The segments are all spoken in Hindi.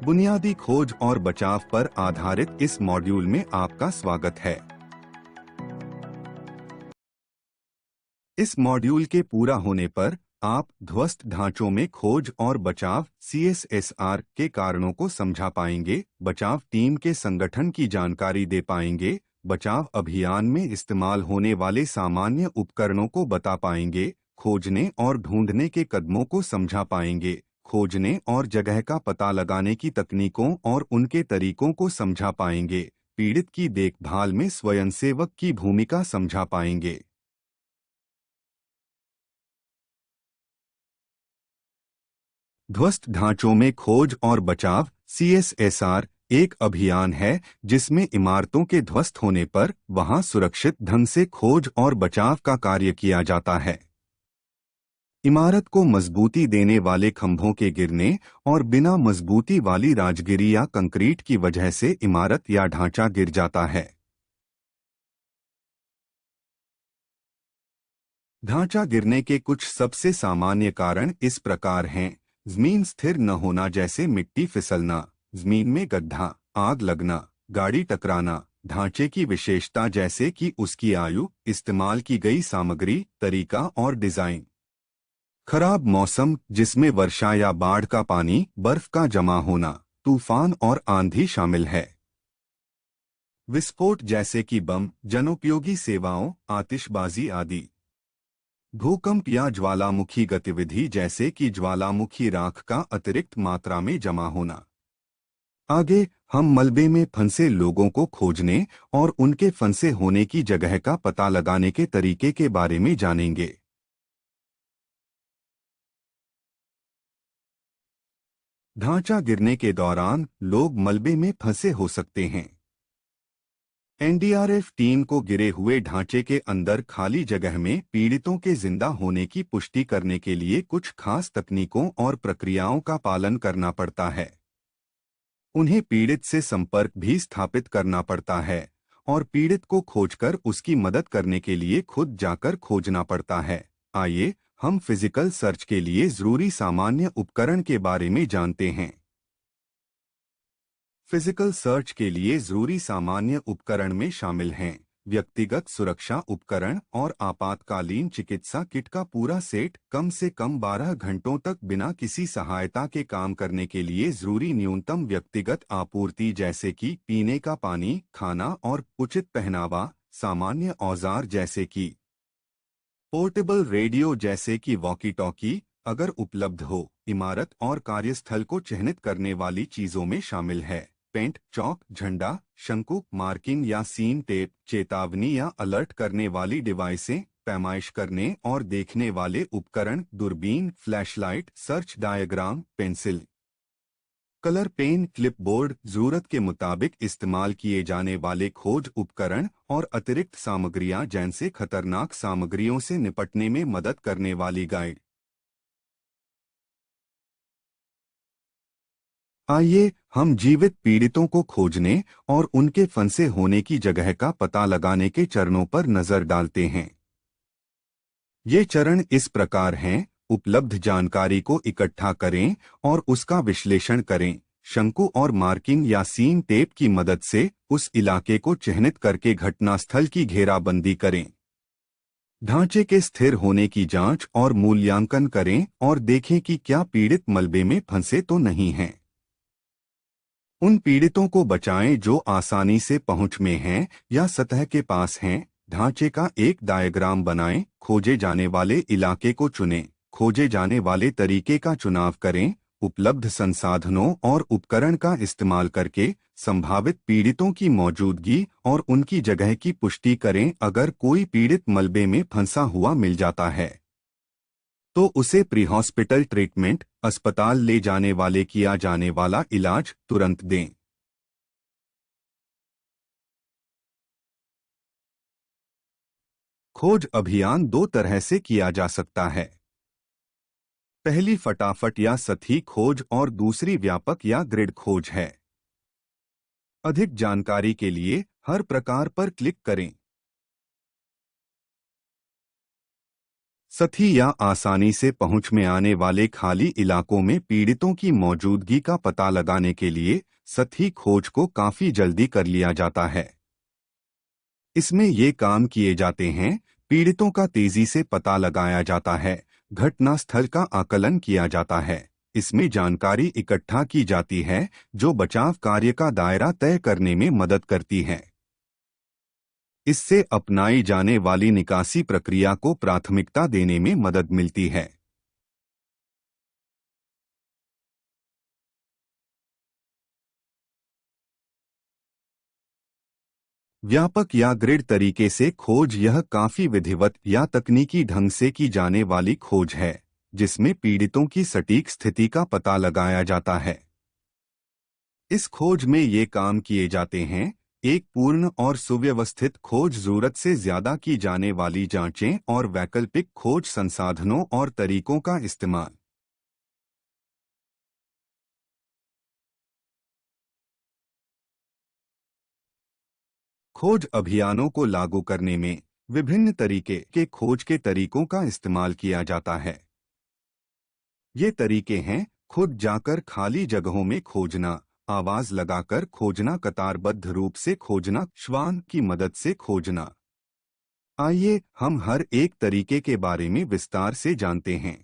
बुनियादी खोज और बचाव पर आधारित इस मॉड्यूल में आपका स्वागत है। इस मॉड्यूल के पूरा होने पर आप ध्वस्त ढांचों में खोज और बचाव (CSSR) के कारणों को समझा पाएंगे, बचाव टीम के संगठन की जानकारी दे पाएंगे, बचाव अभियान में इस्तेमाल होने वाले सामान्य उपकरणों को बता पाएंगे, खोजने और ढूंढने के कदमों को समझा पाएंगे, खोजने और जगह का पता लगाने की तकनीकों और उनके तरीकों को समझा पाएंगे, पीड़ित की देखभाल में स्वयंसेवक की भूमिका समझा पाएंगे। ध्वस्त ढांचों में खोज और बचाव (CSSR) एक अभियान है जिसमें इमारतों के ध्वस्त होने पर वहां सुरक्षित ढंग से खोज और बचाव का कार्य किया जाता है। इमारत को मजबूती देने वाले खंभों के गिरने और बिना मजबूती वाली राजगिरी या कंक्रीट की वजह से इमारत या ढांचा गिर जाता है। ढांचा गिरने के कुछ सबसे सामान्य कारण इस प्रकार हैं: जमीन स्थिर न होना जैसे मिट्टी फिसलना, जमीन में गड्ढा, आग लगना, गाड़ी टकराना, ढांचे की विशेषता जैसे कि उसकी आयु, इस्तेमाल की गई सामग्री, तरीका और डिजाइन। खराब मौसम जिसमें वर्षा या बाढ़ का पानी, बर्फ का जमा होना, तूफान और आंधी शामिल है। विस्फोट जैसे कि बम, जनोपयोगी सेवाओं, आतिशबाजी आदि। भूकंप या ज्वालामुखी गतिविधि जैसे कि ज्वालामुखी राख का अतिरिक्त मात्रा में जमा होना। आगे हम मलबे में फंसे लोगों को खोजने और उनके फंसे होने की जगह का पता लगाने के तरीके के बारे में जानेंगे। ढांचा गिरने के दौरान लोग मलबे में फंसे हो सकते हैं। NDRF टीम को गिरे हुए ढांचे के अंदर खाली जगह में पीड़ितों के जिंदा होने की पुष्टि करने के लिए कुछ खास तकनीकों और प्रक्रियाओं का पालन करना पड़ता है। उन्हें पीड़ित से संपर्क भी स्थापित करना पड़ता है और पीड़ित को खोजकर उसकी मदद करने के लिए खुद जाकर खोजना पड़ता है। आइए हम फिजिकल सर्च के लिए जरूरी सामान्य उपकरण के बारे में जानते हैं। फिजिकल सर्च के लिए जरूरी सामान्य उपकरण में शामिल हैं व्यक्तिगत सुरक्षा उपकरण और आपातकालीन चिकित्सा किट का पूरा सेट, कम से कम 12 घंटों तक बिना किसी सहायता के काम करने के लिए जरूरी न्यूनतम व्यक्तिगत आपूर्ति जैसे कि पीने का पानी, खाना और उचित पहनावा, सामान्य औजार जैसे कि पोर्टेबल रेडियो जैसे कि वॉकी टॉकी अगर उपलब्ध हो, इमारत और कार्यस्थल को चिह्नित करने वाली चीजों में शामिल है पेंट, चौक, झंडा, शंकु, मार्किंग या सीन टेप, चेतावनी या अलर्ट करने वाली डिवाइसें, पैमाइश करने और देखने वाले उपकरण, दूरबीन, flashlight, search diagram, pencil, colour pen, clipboard, जरूरत के मुताबिक इस्तेमाल किए जाने वाले खोज उपकरण और अतिरिक्त सामग्रियां जैसे खतरनाक सामग्रियों से निपटने में मदद करने वाली गाइड। आइए हम जीवित पीड़ितों को खोजने और उनके फंसे होने की जगह का पता लगाने के चरणों पर नजर डालते हैं। ये चरण इस प्रकार हैं: उपलब्ध जानकारी को इकट्ठा करें और उसका विश्लेषण करें। शंकु और मार्किंग या सीन टेप की मदद से उस इलाके को चिह्नित करके घटनास्थल की घेराबंदी करें। ढांचे के स्थिर होने की जांच और मूल्यांकन करें और देखें कि क्या पीड़ित मलबे में फंसे तो नहीं हैं। उन पीड़ितों को बचाएं जो आसानी से पहुंच में हैं या सतह के पास हैं। ढांचे का एक डायग्राम बनाएं। खोजे जाने वाले इलाके को चुनें। खोजे जाने वाले तरीके का चुनाव करें। उपलब्ध संसाधनों और उपकरण का इस्तेमाल करके संभावित पीड़ितों की मौजूदगी और उनकी जगह की पुष्टि करें। अगर कोई पीड़ित मलबे में फंसा हुआ मिल जाता है तो उसे प्री हॉस्पिटल ट्रीटमेंट, अस्पताल ले जाने वाले किया जाने वाला इलाज तुरंत दें। खोज अभियान दो तरह से किया जा सकता है। पहली फटाफट या सतही खोज और दूसरी व्यापक या ग्रिड खोज है। अधिक जानकारी के लिए हर प्रकार पर क्लिक करें। सतही या आसानी से पहुंच में आने वाले खाली इलाकों में पीड़ितों की मौजूदगी का पता लगाने के लिए सतही खोज को काफी जल्दी कर लिया जाता है। इसमें ये काम किए जाते हैं, पीड़ितों का तेजी से पता लगाया जाता है, घटनास्थल का आकलन किया जाता है, इसमें जानकारी इकट्ठा की जाती है जो बचाव कार्य का दायरा तय करने में मदद करती है। इससे अपनाई जाने वाली निकासी प्रक्रिया को प्राथमिकता देने में मदद मिलती है। व्यापक या ग्रिड तरीके से खोज यह काफी विधिवत या तकनीकी ढंग से की जाने वाली खोज है, जिसमें पीड़ितों की सटीक स्थिति का पता लगाया जाता है। इस खोज में ये काम किए जाते हैं, एक पूर्ण और सुव्यवस्थित खोज, जरूरत से ज्यादा की जाने वाली जांचें और वैकल्पिक खोज संसाधनों और तरीकों का इस्तेमाल। खोज अभियानों को लागू करने में विभिन्न तरीके के खोज के तरीकों का इस्तेमाल किया जाता है। ये तरीके हैं खुद जाकर खाली जगहों में खोजना, आवाज लगाकर खोजना, कतारबद्ध रूप से खोजना, श्वान की मदद से खोजना। आइए हम हर एक तरीके के बारे में विस्तार से जानते हैं।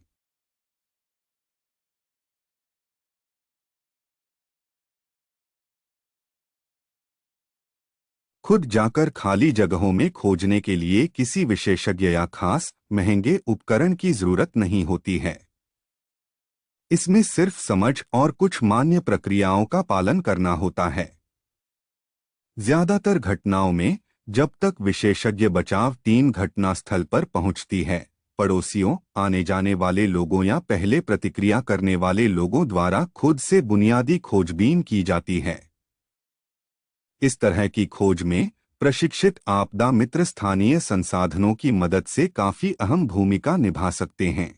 खुद जाकर खाली जगहों में खोजने के लिए किसी विशेषज्ञ या खास महंगे उपकरण की जरूरत नहीं होती है। इसमें सिर्फ समझ और कुछ मान्य प्रक्रियाओं का पालन करना होता है। ज्यादातर घटनाओं में जब तक विशेषज्ञ बचाव टीम घटनास्थल पर पहुंचती है, पड़ोसियों, आने जाने वाले लोगों या पहले प्रतिक्रिया करने वाले लोगों द्वारा खुद से बुनियादी खोजबीन की जाती है। इस तरह की खोज में प्रशिक्षित आपदा मित्र स्थानीय संसाधनों की मदद से काफी अहम भूमिका निभा सकते हैं।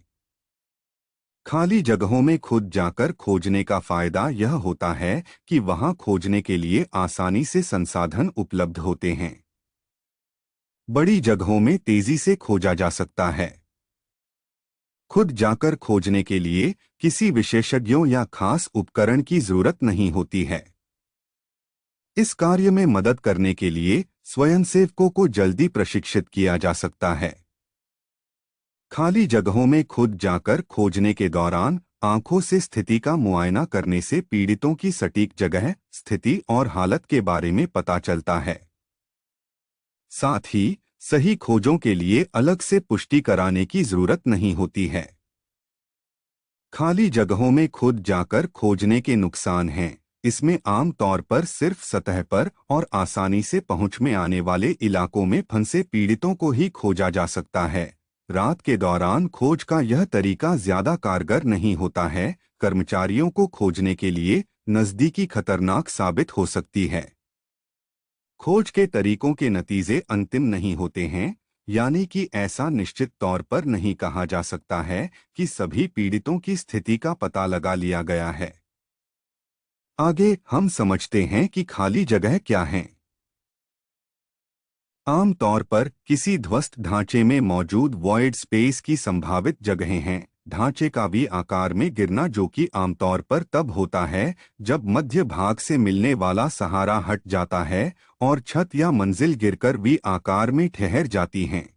खाली जगहों में खुद जाकर खोजने का फायदा यह होता है कि वहां खोजने के लिए आसानी से संसाधन उपलब्ध होते हैं। बड़ी जगहों में तेजी से खोजा जा सकता है। खुद जाकर खोजने के लिए किसी विशेषज्ञों या खास उपकरण की जरूरत नहीं होती है। इस कार्य में मदद करने के लिए स्वयंसेवकों को जल्दी प्रशिक्षित किया जा सकता है। खाली जगहों में खुद जाकर खोजने के दौरान आंखों से स्थिति का मुआयना करने से पीड़ितों की सटीक जगह, स्थिति और हालत के बारे में पता चलता है। साथ ही सही खोजों के लिए अलग से पुष्टि कराने की जरूरत नहीं होती है। खाली जगहों में खुद जाकर खोजने के नुकसान हैं। इसमें आम तौर पर सिर्फ सतह पर और आसानी से पहुंच में आने वाले इलाकों में फंसे पीड़ितों को ही खोजा जा सकता है। रात के दौरान खोज का यह तरीका ज्यादा कारगर नहीं होता है। कर्मचारियों को खोजने के लिए नजदीकी खतरनाक साबित हो सकती है। खोज के तरीकों के नतीजे अंतिम नहीं होते हैं, यानी कि ऐसा निश्चित तौर पर नहीं कहा जा सकता है कि सभी पीड़ितों की स्थिति का पता लगा लिया गया है। आगे हम समझते हैं कि खाली जगह क्या है। आम तौर पर किसी ध्वस्त ढांचे में मौजूद वॉइड स्पेस की संभावित जगहें हैं। ढांचे का वी आकार में गिरना, जो कि आमतौर पर तब होता है जब मध्य भाग से मिलने वाला सहारा हट जाता है और छत या मंजिल गिरकर वी आकार में ठहर जाती हैं।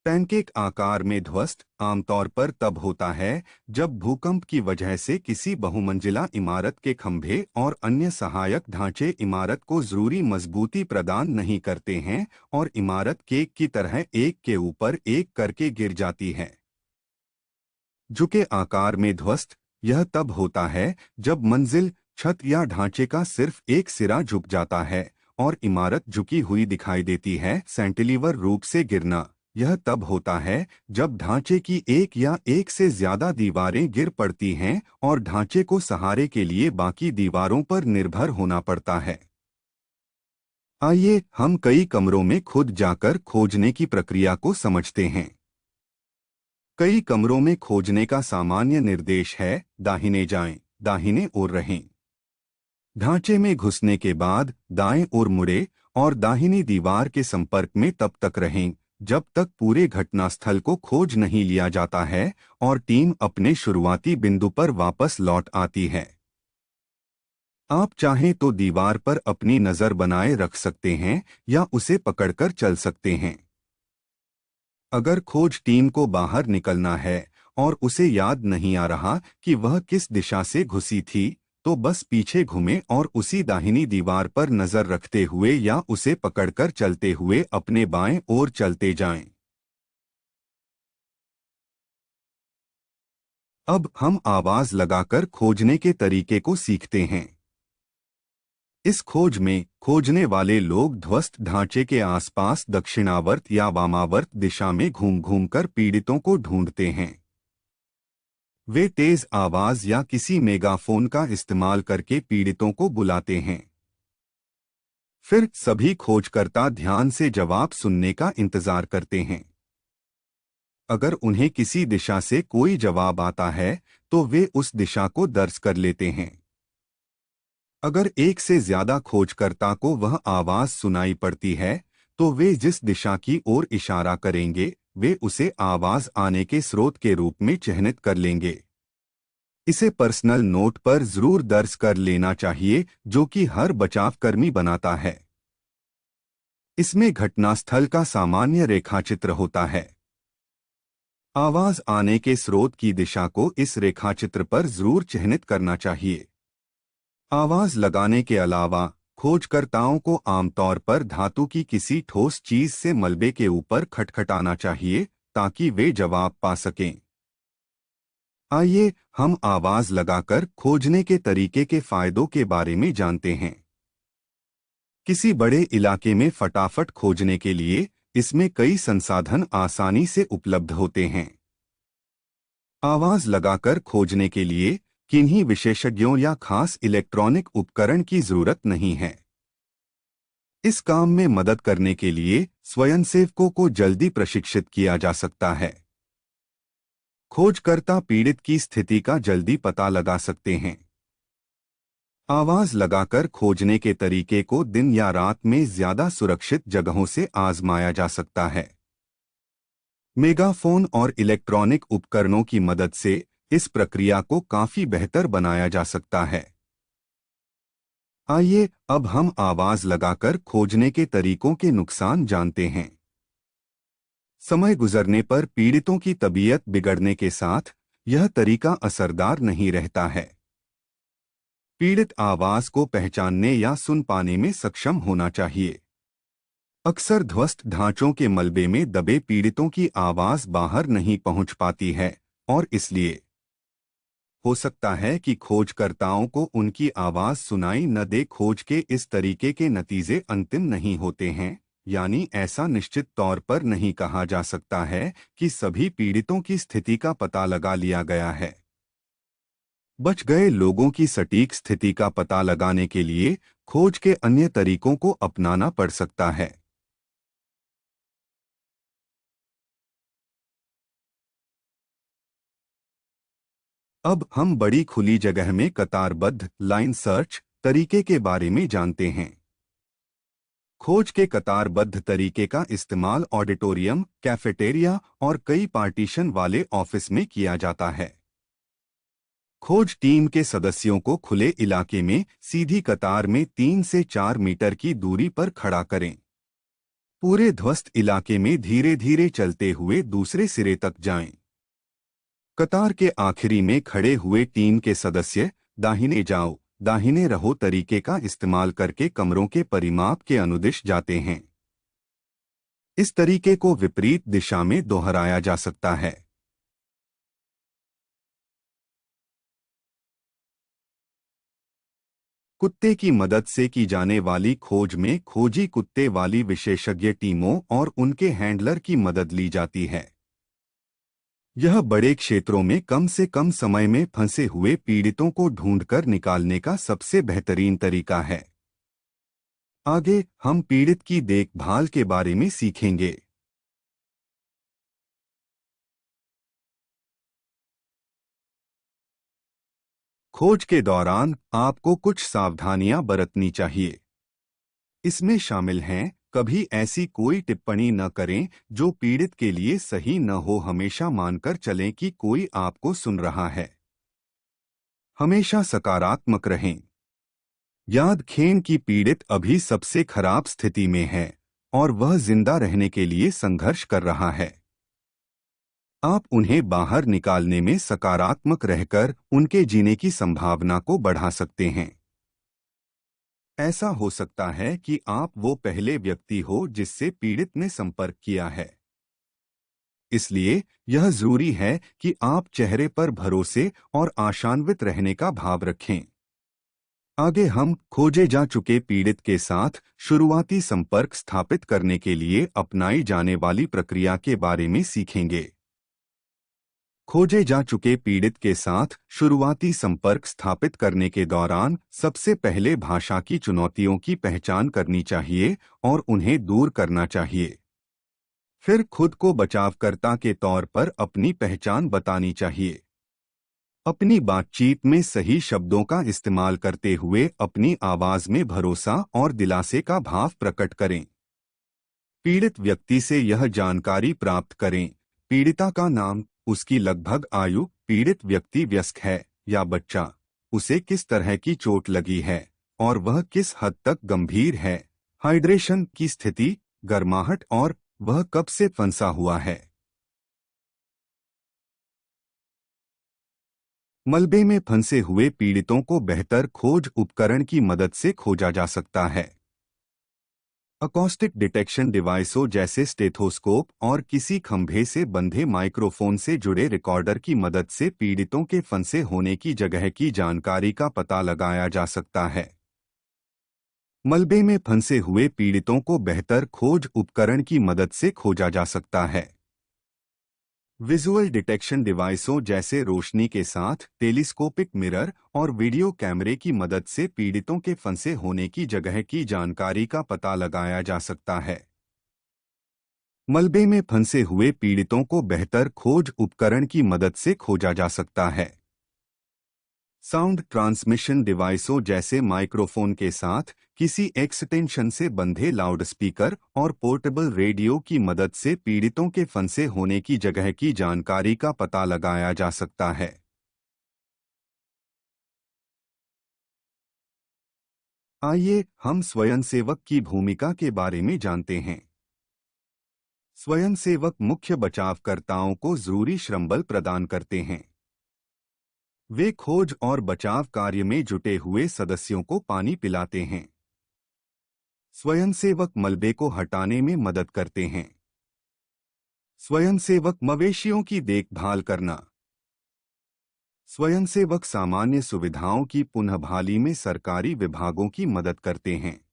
पैनकेक आकार में ध्वस्त आमतौर पर तब होता है जब भूकंप की वजह से किसी बहुमंजिला इमारत के खंभे और अन्य सहायक ढांचे इमारत को जरूरी मजबूती प्रदान नहीं करते हैं और इमारत केक की तरह एक के ऊपर एक करके गिर जाती है। झुके आकार में ध्वस्त यह तब होता है जब मंजिल, छत या ढांचे का सिर्फ एक सिरा झुक जाता है और इमारत झुकी हुई दिखाई देती है। सैंटिलीवर रूप से गिरना यह तब होता है जब ढांचे की एक या एक से ज्यादा दीवारें गिर पड़ती हैं और ढांचे को सहारे के लिए बाकी दीवारों पर निर्भर होना पड़ता है। आइए हम कई कमरों में खुद जाकर खोजने की प्रक्रिया को समझते हैं। कई कमरों में खोजने का सामान्य निर्देश है, दाहिने जाएं, दाहिने ओर रहें। ढांचे में घुसने के बाद दाएं ओर मुड़े और दाहिनी दीवार के संपर्क में तब तक रहें जब तक पूरे घटनास्थल को खोज नहीं लिया जाता है और टीम अपने शुरुआती बिंदु पर वापस लौट आती है। आप चाहें तो दीवार पर अपनी नज़र बनाए रख सकते हैं या उसे पकड़कर चल सकते हैं। अगर खोज टीम को बाहर निकलना है और उसे याद नहीं आ रहा कि वह किस दिशा से घुसी थी, तो बस पीछे घूमें और उसी दाहिनी दीवार पर नज़र रखते हुए या उसे पकड़कर चलते हुए अपने बाएं ओर चलते जाएं। अब हम आवाज लगाकर खोजने के तरीके को सीखते हैं। इस खोज में खोजने वाले लोग ध्वस्त ढांचे के आसपास दक्षिणावर्त या वामावर्त दिशा में घूम घूम कर पीड़ितों को ढूंढते हैं। वे तेज आवाज या किसी मेगाफोन का इस्तेमाल करके पीड़ितों को बुलाते हैं। फिर सभी खोजकर्ता ध्यान से जवाब सुनने का इंतजार करते हैं। अगर उन्हें किसी दिशा से कोई जवाब आता है, तो वे उस दिशा को दर्ज कर लेते हैं। अगर एक से ज्यादा खोजकर्ता को वह आवाज सुनाई पड़ती है, तो वे जिस दिशा की ओर इशारा करेंगे, वे उसे आवाज आने के स्रोत के रूप में चिह्नित कर लेंगे। इसे पर्सनल नोट पर जरूर दर्ज कर लेना चाहिए, जो कि हर बचावकर्मी बनाता है। इसमें घटनास्थल का सामान्य रेखाचित्र होता है। आवाज आने के स्रोत की दिशा को इस रेखाचित्र पर जरूर चिह्नित करना चाहिए। आवाज लगाने के अलावा खोजकर्ताओं को आमतौर पर धातु की किसी ठोस चीज से मलबे के ऊपर खटखटाना चाहिए, ताकि वे जवाब पा सकें। आइए हम आवाज लगाकर खोजने के तरीके के फायदों के बारे में जानते हैं। किसी बड़े इलाके में फटाफट खोजने के लिए इसमें कई संसाधन आसानी से उपलब्ध होते हैं। आवाज लगाकर खोजने के लिए किन्हीं विशेषज्ञों या खास इलेक्ट्रॉनिक उपकरण की जरूरत नहीं है। इस काम में मदद करने के लिए स्वयंसेवकों को जल्दी प्रशिक्षित किया जा सकता है। खोजकर्ता पीड़ित की स्थिति का जल्दी पता लगा सकते हैं। आवाज लगाकर खोजने के तरीके को दिन या रात में ज्यादा सुरक्षित जगहों से आजमाया जा सकता है। मेगाफोन और इलेक्ट्रॉनिक उपकरणों की मदद से इस प्रक्रिया को काफी बेहतर बनाया जा सकता है। आइए अब हम आवाज लगाकर खोजने के तरीकों के नुकसान जानते हैं। समय गुजरने पर पीड़ितों की तबीयत बिगड़ने के साथ यह तरीका असरदार नहीं रहता है। पीड़ित आवाज को पहचानने या सुन पाने में सक्षम होना चाहिए। अक्सर ध्वस्त ढांचों के मलबे में दबे पीड़ितों की आवाज बाहर नहीं पहुंच पाती है और इसलिए हो सकता है कि खोजकर्ताओं को उनकी आवाज सुनाई न दे। खोज के इस तरीके के नतीजे अंतिम नहीं होते हैं, यानी ऐसा निश्चित तौर पर नहीं कहा जा सकता है कि सभी पीड़ितों की स्थिति का पता लगा लिया गया है। बच गए लोगों की सटीक स्थिति का पता लगाने के लिए खोज के अन्य तरीकों को अपनाना पड़ सकता है। अब हम बड़ी खुली जगह में कतारबद्ध लाइन सर्च तरीके के बारे में जानते हैं। खोज के कतारबद्ध तरीके का इस्तेमाल ऑडिटोरियम, कैफेटेरिया और कई पार्टीशन वाले ऑफिस में किया जाता है। खोज टीम के सदस्यों को खुले इलाके में सीधी कतार में 3 से 4 मीटर की दूरी पर खड़ा करें। पूरे ध्वस्त इलाके में धीरे धीरे चलते हुए दूसरे सिरे तक जाएं। कतार के आखिरी में खड़े हुए टीम के सदस्य दाहिने जाओ, दाहिने रहो तरीके का इस्तेमाल करके कमरों के परिमाप के अनुदिश जाते हैं। इस तरीके को विपरीत दिशा में दोहराया जा सकता है। कुत्ते की मदद से की जाने वाली खोज में खोजी कुत्ते वाली विशेषज्ञ टीमों और उनके हैंडलर की मदद ली जाती है। यह बड़े क्षेत्रों में कम से कम समय में फंसे हुए पीड़ितों को ढूंढकर निकालने का सबसे बेहतरीन तरीका है। आगे हम पीड़ित की देखभाल के बारे में सीखेंगे। खोज के दौरान आपको कुछ सावधानियां बरतनी चाहिए। इसमें शामिल हैं कभी ऐसी कोई टिप्पणी न करें जो पीड़ित के लिए सही न हो। हमेशा मानकर चलें कि कोई आपको सुन रहा है। हमेशा सकारात्मक रहें। याद रखें कि पीड़ित अभी सबसे खराब स्थिति में है और वह जिंदा रहने के लिए संघर्ष कर रहा है। आप उन्हें बाहर निकालने में सकारात्मक रहकर उनके जीने की संभावना को बढ़ा सकते हैं। ऐसा हो सकता है कि आप वो पहले व्यक्ति हो जिससे पीड़ित ने संपर्क किया है। इसलिए यह जरूरी है कि आप चेहरे पर भरोसे और आशान्वित रहने का भाव रखें। आगे हम खोजे जा चुके पीड़ित के साथ शुरुआती संपर्क स्थापित करने के लिए अपनाई जाने वाली प्रक्रिया के बारे में सीखेंगे। खोजे जा चुके पीड़ित के साथ शुरुआती संपर्क स्थापित करने के दौरान सबसे पहले भाषा की चुनौतियों की पहचान करनी चाहिए और उन्हें दूर करना चाहिए। फिर खुद को बचावकर्ता के तौर पर अपनी पहचान बतानी चाहिए। अपनी बातचीत में सही शब्दों का इस्तेमाल करते हुए अपनी आवाज में भरोसा और दिलासे का भाव प्रकट करें। पीड़ित व्यक्ति से यह जानकारी प्राप्त करें। पीड़िता का नाम, उसकी लगभग आयु, पीड़ित व्यक्ति वयस्क है या बच्चा, उसे किस तरह की चोट लगी है और वह किस हद तक गंभीर है, हाइड्रेशन की स्थिति, गर्माहट और वह कब से फंसा हुआ है। मलबे में फंसे हुए पीड़ितों को बेहतर खोज उपकरण की मदद से खोजा जा सकता है। अकॉस्टिक डिटेक्शन डिवाइसों जैसे स्टेथोस्कोप और किसी खंभे से बंधे माइक्रोफोन से जुड़े रिकॉर्डर की मदद से पीड़ितों के फंसे होने की जगह की जानकारी का पता लगाया जा सकता है। मलबे में फंसे हुए पीड़ितों को बेहतर खोज उपकरण की मदद से खोजा जा सकता है। विजुअल डिटेक्शन डिवाइसों जैसे रोशनी के साथ टेलीस्कोपिक मिरर और वीडियो कैमरे की मदद से पीड़ितों के फंसे होने की जगह की जानकारी का पता लगाया जा सकता है। मलबे में फंसे हुए पीड़ितों को बेहतर खोज उपकरण की मदद से खोजा जा सकता है। साउंड ट्रांसमिशन डिवाइसों जैसे माइक्रोफोन के साथ किसी एक्सटेंशन से बंधे लाउडस्पीकर और पोर्टेबल रेडियो की मदद से पीड़ितों के फंसे होने की जगह की जानकारी का पता लगाया जा सकता है। आइए हम स्वयंसेवक की भूमिका के बारे में जानते हैं। स्वयंसेवक मुख्य बचावकर्ताओं को जरूरी श्रमबल प्रदान करते हैं। वे खोज और बचाव कार्य में जुटे हुए सदस्यों को पानी पिलाते हैं। स्वयंसेवक मलबे को हटाने में मदद करते हैं। स्वयंसेवक मवेशियों की देखभाल करना। स्वयंसेवक सामान्य सुविधाओं की पुनर्बहाली में सरकारी विभागों की मदद करते हैं।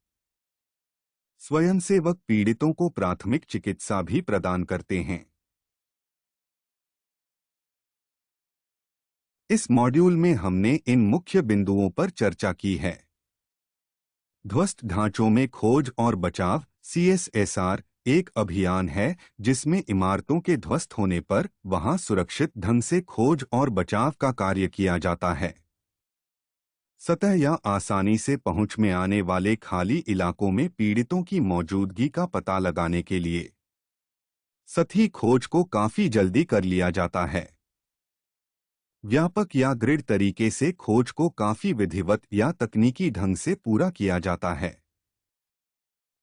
स्वयंसेवक पीड़ितों को प्राथमिक चिकित्सा भी प्रदान करते हैं। इस मॉड्यूल में हमने इन मुख्य बिंदुओं पर चर्चा की है। ध्वस्त ढांचों में खोज और बचाव CSSR एक अभियान है जिसमें इमारतों के ध्वस्त होने पर वहां सुरक्षित ढंग से खोज और बचाव का कार्य किया जाता है। सतह या आसानी से पहुंच में आने वाले खाली इलाकों में पीड़ितों की मौजूदगी का पता लगाने के लिए सतही खोज को काफी जल्दी कर लिया जाता है। व्यापक या ग्रिड तरीके से खोज को काफी विधिवत या तकनीकी ढंग से पूरा किया जाता है।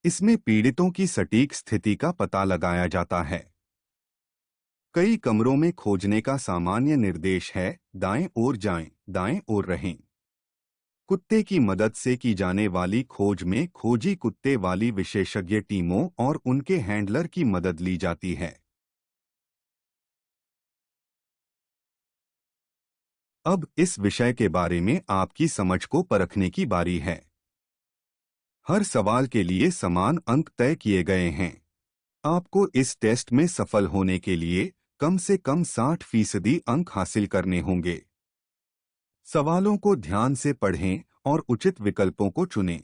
इसमें पीड़ितों की सटीक स्थिति का पता लगाया जाता है। कई कमरों में खोजने का सामान्य निर्देश है, दाएं ओर जाएं, दाएं ओर रहें। कुत्ते की मदद से की जाने वाली खोज में खोजी कुत्ते वाली विशेषज्ञ टीमों और उनके हैंडलर की मदद ली जाती है। अब इस विषय के बारे में आपकी समझ को परखने की बारी है। हर सवाल के लिए समान अंक तय किए गए हैं। आपको इस टेस्ट में सफल होने के लिए कम से कम 60% अंक हासिल करने होंगे। सवालों को ध्यान से पढ़ें और उचित विकल्पों को चुनें।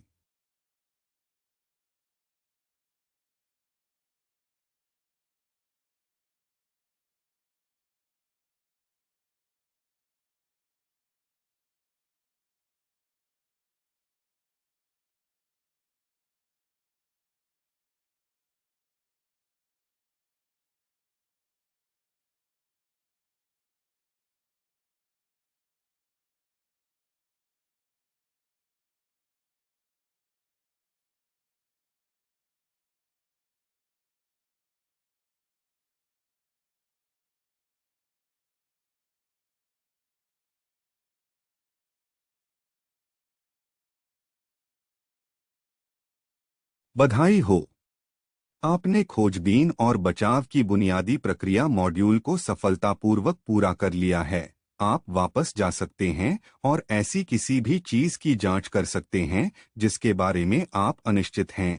बधाई हो, आपने खोजबीन और बचाव की बुनियादी प्रक्रिया मॉड्यूल को सफलतापूर्वक पूरा कर लिया है। आप वापस जा सकते हैं और ऐसी किसी भी चीज की जांच कर सकते हैं जिसके बारे में आप अनिश्चित हैं।